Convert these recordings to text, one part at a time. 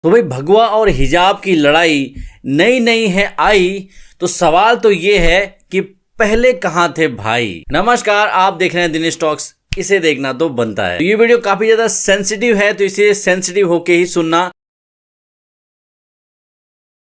तो भाई भगवा और हिजाब की लड़ाई नई नई है आई, तो सवाल तो ये है कि पहले कहां थे भाई। नमस्कार, आप देख रहे हैं दिनेश टॉक्स। इसे देखना तो बनता है। तो ये वीडियो काफी ज्यादा सेंसिटिव है, तो इसे सेंसिटिव होके ही सुनना।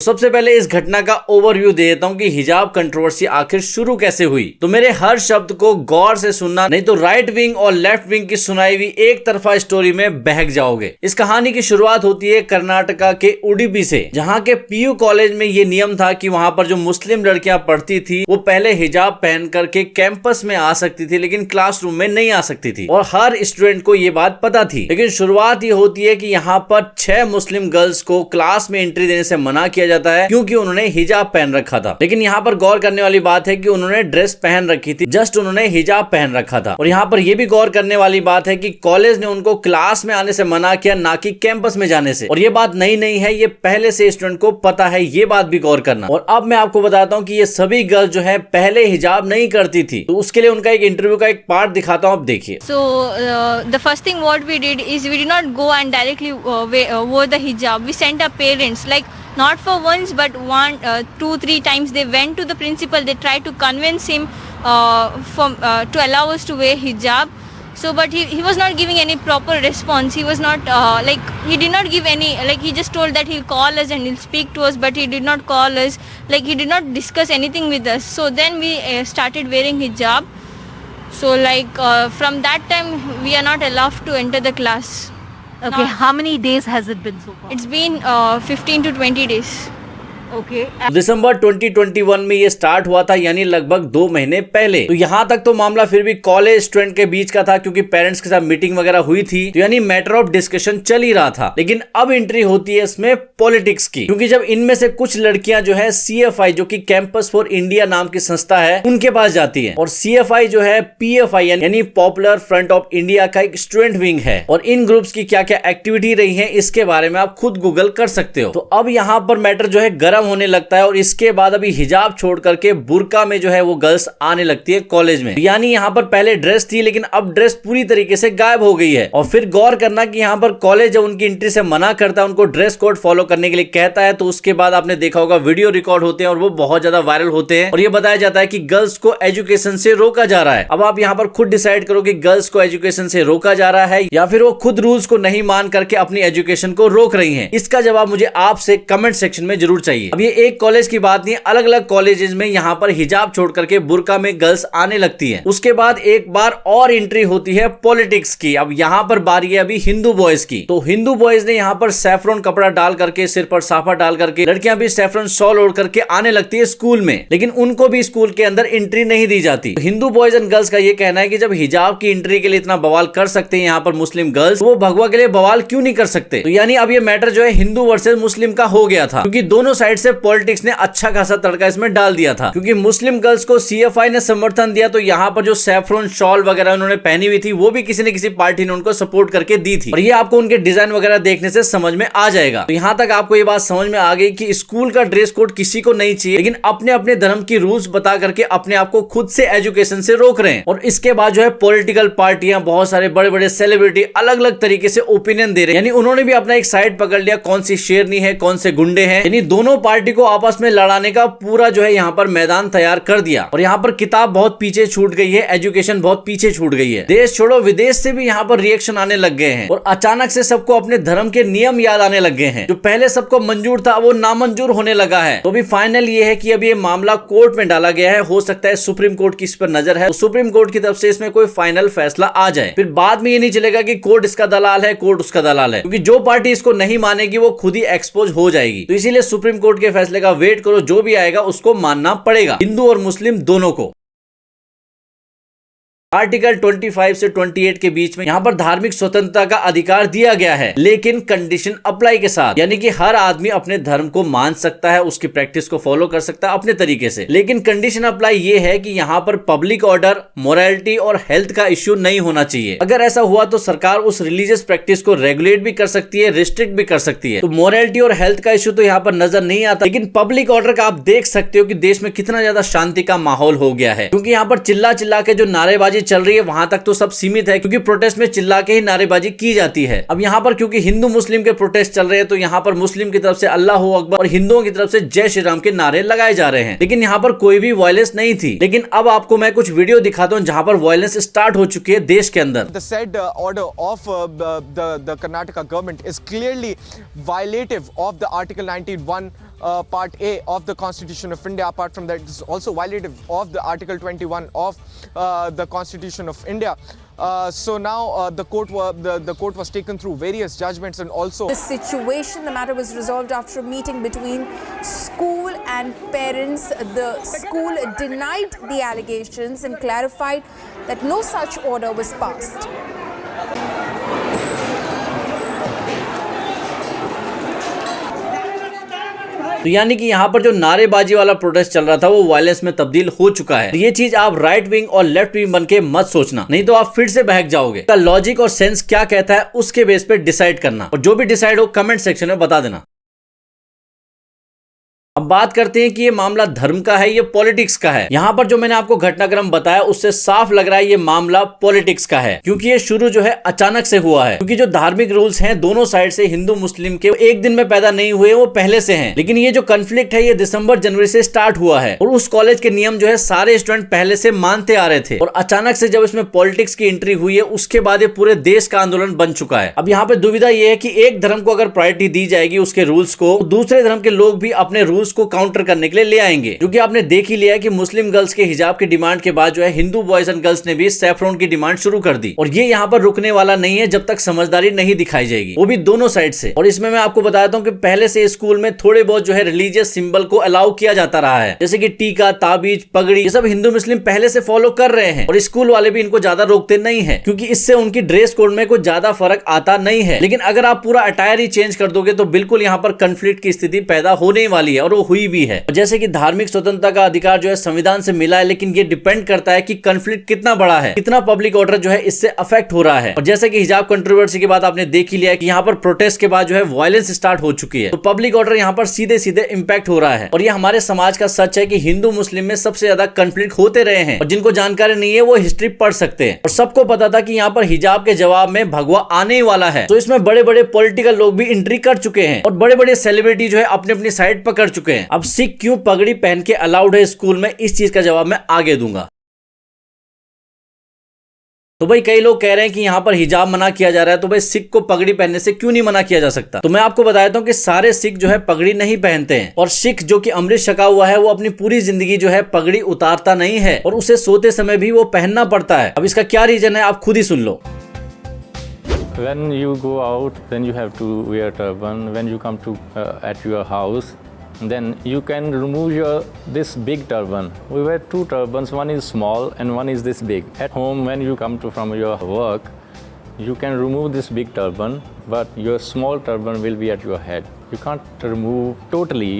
सबसे पहले इस घटना का ओवरव्यू दे देता हूं कि हिजाब कंट्रोवर्सी आखिर शुरू कैसे हुई। तो मेरे हर शब्द को गौर से सुनना, नहीं तो राइट विंग और लेफ्ट विंग की सुनाई हुई एक तरफा स्टोरी में बहक जाओगे। इस कहानी की शुरुआत होती है कर्नाटका के उडुपी से, जहां के पीयू कॉलेज में ये नियम था कि वहां पर जो मुस्लिम लड़कियां पढ़ती थी वो पहले हिजाब पहन करके कैंपस में आ सकती थी, लेकिन क्लासरूम में नहीं आ सकती थी। और हर स्टूडेंट को ये बात पता थी। लेकिन शुरुआत ये होती है कि यहाँ पर 6 मुस्लिम गर्ल्स को क्लास में एंट्री देने से मना किया जाता है क्योंकि उन्होंने हिजाब पहन रखा था। लेकिन यहाँ पर गौर करने वाली बात है कि उन्होंने ड्रेस पहन रखी थी, जस्ट उन्होंने हिजाब पहन रखा था। और यहाँ पर यह भी गौर करने वाली बात है कि कॉलेज ने उनको क्लास में आने से मना किया, ना कि कैंपस में जाने से। और ये बात नई नहीं है, ये पहले से स्टूडेंट को पता है, ये बात भी गौर करना। और अब मैं आपको बताता हूँ कि ये सभी गर्ल्स जो है पहले हिजाब नहीं करती थी, तो उसके लिए उनका एक इंटरव्यू का एक पार्ट दिखाता हूँ, आप देखिए। So the first thing what we did is we did not go and directly wore the hijab. We sent our parents, like not for once but 1, 2, 3 times they went to the principal. They tried to convince him to allow us to wear hijab. So but he was not giving any proper response. He was not he did not give any, he just told that he'll call us and he'll speak to us, but he did not call us. He did not discuss anything with us. So then we started wearing hijab. So from that time we are not allowed to enter the class. Okay, how many days has it been so far? It's been 15 to 20 days. Okay. दिसंबर 2021 में ये start हुआ था, यानी लगभग 2 महीने पहले। तो यहाँ तक तो मामला फिर भी कॉलेज स्टूडेंट के बीच का था, क्योंकि पेरेंट्स के साथ मीटिंग वगैरह हुई थी, तो यानी मैटर ऑफ डिस्कशन चल ही रहा था। लेकिन अब एंट्री होती है इसमें पॉलिटिक्स की, क्योंकि जब इनमें से कुछ लड़कियां जो है CFI, जो कि कैंपस फॉर इंडिया नाम की संस्था है, उनके पास जाती है। और CFI जो है PFI यानी पॉपुलर फ्रंट ऑफ इंडिया का एक स्टूडेंट विंग है। और इन ग्रुप्स की क्या क्या एक्टिविटी रही है, इसके बारे में आप खुद गूगल कर सकते हो। तो अब यहाँ पर मैटर जो है गर्म होने लगता है, और इसके बाद अभी हिजाब छोड़ करके बुर्का में जो है वो गर्ल्स आने लगती है कॉलेज में। यानी यहाँ पर पहले ड्रेस थी, लेकिन अब ड्रेस पूरी तरीके से गायब हो गई है। और फिर गौर करना कि यहाँ पर कॉलेज जब उनकी एंट्री से मना करता है, उनको ड्रेस कोड फॉलो करने के लिए कहता है, तो उसके बाद आपने देखा होगा वीडियो रिकॉर्ड होते हैं और वो बहुत ज्यादा वायरल होते हैं। और ये बताया जाता है कि गर्ल्स को एजुकेशन से रोका जा रहा है। अब आप यहाँ पर खुद डिसाइड करो कि गर्ल्स को एजुकेशन से रोका जा रहा है या फिर वो खुद रूल्स को नहीं मान करके अपनी एजुकेशन को रोक रही है। इसका जवाब मुझे आपसे कमेंट सेक्शन में जरूर चाहिए। अब ये एक कॉलेज की बात नहीं, अलग अलग कॉलेजेस में यहाँ पर हिजाब छोड़ करके बुर्का में गर्ल्स आने लगती हैं। उसके बाद एक बार और एंट्री होती है पॉलिटिक्स की। अब यहाँ पर बारी है अभी हिंदू बॉयज की। तो हिंदू बॉयज ने यहाँ पर सैफरन कपड़ा डाल करके, सिर पर साफा डाल करके, लड़कियां भी सैफरन शॉल ओढ़ करके आने लगती है स्कूल में, लेकिन उनको भी स्कूल के अंदर एंट्री नहीं दी जाती। तो हिंदू बॉयज एंड गर्ल्स का ये कहना है कि जब हिजाब की एंट्री के लिए इतना बवाल कर सकते हैं यहाँ पर मुस्लिम गर्ल्स, वो भगवा के लिए बवाल क्यों नहीं कर सकते। तो यानी अब ये मैटर जो है हिंदू वर्सेस मुस्लिम का हो गया था, क्योंकि दोनों साइड से पॉलिटिक्स ने अच्छा खासा तड़का इसमें डाल दिया था। क्योंकि मुस्लिम गर्ल्स को CFI ने समर्थन दिया, तो यहाँ पर जो सैफरन शॉल वगैरह उन्होंने पहनी हुई थी, वो भी किसी न किसी पार्टी ने उनको सपोर्ट करके दी थी। और ये आपको उनके डिजाइन वगैरह देखने से समझ में आ जाएगा। तो यहाँ तक आपको ये बात समझ में आ गई कि स्कूल का ड्रेस कोड किसी को नहीं चाहिए, लेकिन अपने अपने धर्म की रूल्स बता करके अपने आप को खुद से एजुकेशन से रोक रहे हैं। और इसके बाद जो है पॉलिटिकल पार्टियां, बहुत सारे बड़े बड़े सेलिब्रिटी अलग अलग तरीके से ओपिनियन दे रहे हैं, यानी उन्होंने भी अपना एक साइड पकड़ लिया, कौन सी शेरनी है, कौन से गुंडे हैं। यानी दोनों पार्टी को आपस में लड़ाने का पूरा जो है यहाँ पर मैदान तैयार कर दिया। और यहाँ पर किताब बहुत पीछे छूट गई है, एजुकेशन बहुत पीछे छूट गई है। देश छोड़ो विदेश से भी यहाँ पर रिएक्शन आने लग गए हैं, और अचानक से सबको अपने धर्म के नियम याद आने लग गए हैं। जो पहले सबको मंजूर था वो नामंजूर होने लगा है। तो अभी फाइनल ये है कि अब ये मामला कोर्ट में डाला गया है। हो सकता है सुप्रीम कोर्ट की इस पर नजर है, तो सुप्रीम कोर्ट की तरफ से इसमें कोई फाइनल फैसला आ जाए। फिर बाद में ये नहीं चलेगा कि कोर्ट इसका दलाल है, कोर्ट उसका दलाल है, क्योंकि जो पार्टी इसको नहीं मानेगी वो खुद ही एक्सपोज हो जाएगी। तो इसीलिए सुप्रीम कोर्ट के फैसले का वेट करो, जो भी आएगा उसको मानना पड़ेगा, हिंदू और मुस्लिम दोनों को। आर्टिकल 25 से 28 के बीच में यहाँ पर धार्मिक स्वतंत्रता का अधिकार दिया गया है, लेकिन कंडीशन अप्लाई के साथ, यानी कि हर आदमी अपने धर्म को मान सकता है, उसकी प्रैक्टिस को फॉलो कर सकता है अपने तरीके से। लेकिन कंडीशन अप्लाई ये है कि यहाँ पर पब्लिक ऑर्डर, मोरालिटी और हेल्थ का इश्यू नहीं होना चाहिए। अगर ऐसा हुआ तो सरकार उस रिलीजियस प्रैक्टिस को रेगुलेट भी कर सकती है, रिस्ट्रिक्ट भी कर सकती है। तो मोरालिटी और हेल्थ का इश्यू तो यहाँ पर नजर नहीं आता, लेकिन पब्लिक ऑर्डर का आप देख सकते हो कि देश में कितना ज्यादा शांति का माहौल हो गया है, क्योंकि यहाँ पर चिल्ला चिल्ला के जो नारेबाजी नारेबाजी चल रही है वहां तक तो सब सीमित है, क्योंकि प्रोटेस्ट में चिल्ला के ही नारेबाजी की जाती है। अब यहाँ पर क्योंकि हिंदू मुस्लिम के प्रोटेस्ट चल रहे हैं, तो यहाँ पर मुस्लिम की तरफ से अल्लाह अकबर और हिंदुओं की तरफ से जय श्री राम के नारे लगाए जा रहे हैं, लेकिन यहाँ पर कोई भी वायलेंस नहीं थी। लेकिन अब आपको मैं कुछ वीडियो दिखाता हूँ जहाँ पर वायलेंस स्टार्ट हो चुकी है देश के अंदर। The said order of the Karnataka government is clearly violative of the Article 91 Part A of the Constitution of India. Apart from that, it is also violative of the Article 21 of the Constitution of India. So now the court was taken through various judgments, and also the situation, the matter was resolved after a meeting between school and parents. The school denied the allegations and clarified that no such order was passed. तो यानी कि यहाँ पर जो नारेबाजी वाला protest चल रहा था वो वायलेंस में तब्दील हो चुका है। तो ये चीज आप राइट विंग और लेफ्ट विंग बन के मत सोचना, नहीं तो आप फिर से बहक जाओगे। का लॉजिक और सेंस क्या कहता है उसके बेस पे डिसाइड करना, और जो भी डिसाइड हो कमेंट सेक्शन में बता देना। अब बात करते हैं कि ये मामला धर्म का है, ये पॉलिटिक्स का है। यहाँ पर जो मैंने आपको घटनाक्रम बताया उससे साफ लग रहा है ये मामला पॉलिटिक्स का है, क्योंकि ये शुरू जो है अचानक से हुआ है। क्योंकि जो धार्मिक रूल्स हैं दोनों साइड से, हिंदू मुस्लिम के, एक दिन में पैदा नहीं हुए, वो पहले से हैं। लेकिन ये जो कन्फ्लिक्ट है ये दिसंबर जनवरी से स्टार्ट हुआ है, और उस कॉलेज के नियम जो है सारे स्टूडेंट पहले से मानते आ रहे थे, और अचानक से जब इसमें पॉलिटिक्स की एंट्री हुई है उसके बाद ये पूरे देश का आंदोलन बन चुका है। अब यहाँ पे दुविधा ये है कि एक धर्म को अगर प्रायोरिटी दी जाएगी उसके रूल्स को, तो दूसरे धर्म के लोग भी अपने रूल्स को काउंटर करने के लिए ले आएंगे। क्योंकि आपने देख ही लिया है कि मुस्लिम गर्ल्स के हिजाब की डिमांड के बाद जो है हिंदू बॉयज एंड गर्ल्स ने भी सैफरॉन की डिमांड शुरू कर दी, और ये यहाँ पर रुकने वाला नहीं है जब तक समझदारी नहीं दिखाई जाएगी, वो भी दोनों साइड से। और इसमें मैं आपको बता देता हूँ कि पहले से स्कूल में थोड़े बहुत जो है रिलीजियस सिंबल को अलाउ किया जाता रहा है, जैसे कि टीका, ताबीज, पगड़ी, ये सब हिंदू मुस्लिम पहले से फॉलो कर रहे हैं, और स्कूल वाले भी इनको ज्यादा रोकते नहीं है, क्योंकि इससे उनकी ड्रेस कोड में कोई ज्यादा फर्क आता नहीं है। लेकिन अगर आप पूरा अटायर ही चेंज कर दोगे तो बिल्कुल यहाँ पर कंफ्लिक्ट की स्थिति पैदा होने वाली है, और वो हुई भी है। जैसे कि धार्मिक स्वतंत्रता का अधिकार जो है संविधान से मिला है, लेकिन ये डिपेंड करता है कि कंफ्लिक्ट कितना बड़ा है, कितना पब्लिक ऑर्डर जो है इससे अफेक्ट हो रहा है। और जैसे कि हिजाब कंट्रोवर्सी के बाद आपने देख ही लिया कि यहाँ पर प्रोटेस्ट के बाद जो है वायलेंस स्टार्ट हो चुकी है, तो पब्लिक ऑर्डर यहाँ पर सीधे सीधे इंपैक्ट हो रहा है। और ये हमारे समाज का सच है कि हिंदू मुस्लिम में सबसे ज्यादा कंफ्लिक्ट होते रहे हैं, और जिनको जानकारी नहीं है वो हिस्ट्री पढ़ सकते हैं। और सबको पता था कि यहाँ पर हिजाब के जवाब में भगवा आने वाला है, तो इसमें बड़े बड़े पॉलिटिकल लोग भी एंट्री कर चुके हैं, और बड़े बड़े सेलिब्रिटी जो है अपनी अपनी साइड पकड़ चुके हैं। अब सिख क्यों पगड़ी पहन के अलाउड है स्कूल में, इस चीज का जवाब मैं आगे दूंगा। तो भाई कई लोग कह रहे हैं कि यहाँ पर हिजाब मना किया जा रहा है, तो भाई सिख को पगड़ी पहनने से क्यों नहीं मना किया जा सकता? तो मैं आपको बता देता हूँ कि सारे सिख जो है पगड़ी नहीं पहनते हैं, और सिख जो कि अमृत छका हुआ है वो अपनी पूरी जिंदगी जो है पगड़ी उतारता नहीं है, और उसे सोते समय भी वो पहनना पड़ता है। अब इसका क्या रीजन है आप खुद ही सुन लो। When you go out, then you have to wear turban. When you come to at your house, then you can remove this big turban. We wear two turbans. One is small and one is this big. At home, when you come from your work, you can remove this big turban, but your small turban will be at your head. You can't remove totally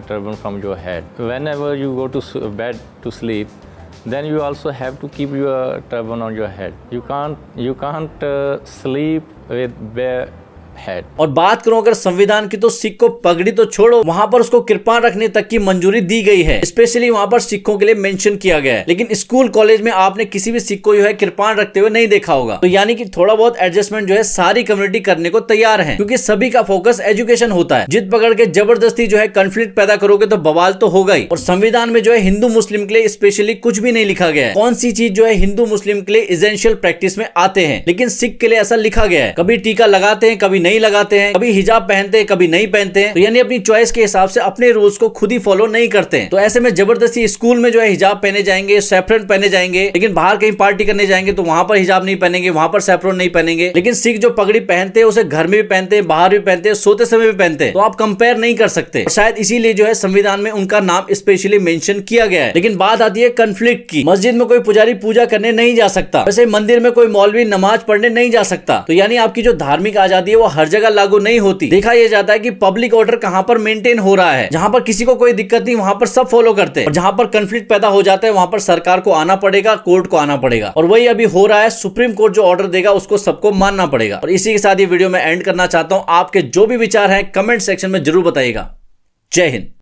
turban from your head. Whenever you go to bed to sleep, then you also have to keep your turban on your head. You can't sleep with bare head. और बात करूं अगर संविधान की, तो सिख को पगड़ी तो छोड़ो, वहां पर उसको कृपाण रखने तक की मंजूरी दी गई है, स्पेशली वहां पर सिखों के लिए मेंशन किया गया है। लेकिन स्कूल कॉलेज में आपने किसी भी सिख को जो है कृपाण रखते हुए नहीं देखा होगा। तो यानी कि थोड़ा बहुत एडजस्टमेंट जो है सारी कम्युनिटी करने को तैयार है, क्योंकि सभी का फोकस एजुकेशन होता है। जिद पकड़ के जबरदस्ती जो है कंफ्लिक्ट पैदा करोगे तो बवाल तो होगा ही। और संविधान में जो है हिंदू मुस्लिम के लिए स्पेशली कुछ भी नहीं लिखा गया है। कौन सी चीज जो है हिंदू मुस्लिम के लिए एसेंशियल प्रैक्टिस में आते हैं, लेकिन सिख के लिए ऐसा लिखा गया है। कभी टीका लगाते हैं, कभी नहीं लगाते हैं, कभी हिजाब पहनते हैं, कभी नहीं पहनते हैं। तो यानी अपनी चॉइस के हिसाब से अपने रूल्स को खुद ही फॉलो नहीं करते हैं। तो ऐसे में जबरदस्ती स्कूल में जो है हिजाब पहने जाएंगे, सैफरन पहने जाएंगे, लेकिन बाहर कहीं पार्टी करने जाएंगे तो वहां पर हिजाब नहीं पहनेंगे, वहां पर सैफरन नहीं पहनेंगे। लेकिन सिख जो पगड़ी पहनते हैं उसे घर में भी पहनते हैं, बाहर भी पहनते हैं, सोते समय भी पहनते हैं। तो आप कंपेयर नहीं कर सकते। शायद इसीलिए जो है संविधान में उनका नाम स्पेशली मेंशन किया गया है। लेकिन बात आती है कंफ्लिक्ट की। मस्जिद में कोई पुजारी पूजा करने नहीं जा सकता, वैसे मंदिर में कोई मौलवी नमाज पढ़ने नहीं जा सकता। तो यानी आपकी जो धार्मिक आजादी है वो हर जगह लागू नहीं होती। देखा यह जाता है कि पब्लिक ऑर्डर कहां पर मेंटेन हो रहा है। जहां पर किसी को कोई दिक्कत नहीं वहां पर सब फॉलो करते हैं, और जहां पर कंफ्लिक्ट पैदा हो जाता है वहां पर सरकार को आना पड़ेगा, कोर्ट को आना पड़ेगा। और वही अभी हो रहा है, सुप्रीम कोर्ट जो ऑर्डर देगा उसको सबको मानना पड़ेगा। और इसी के साथ ये वीडियो में एंड करना चाहता हूं। आपके जो भी विचार हैं कमेंट सेक्शन में जरूर बताइएगा। जय हिंद।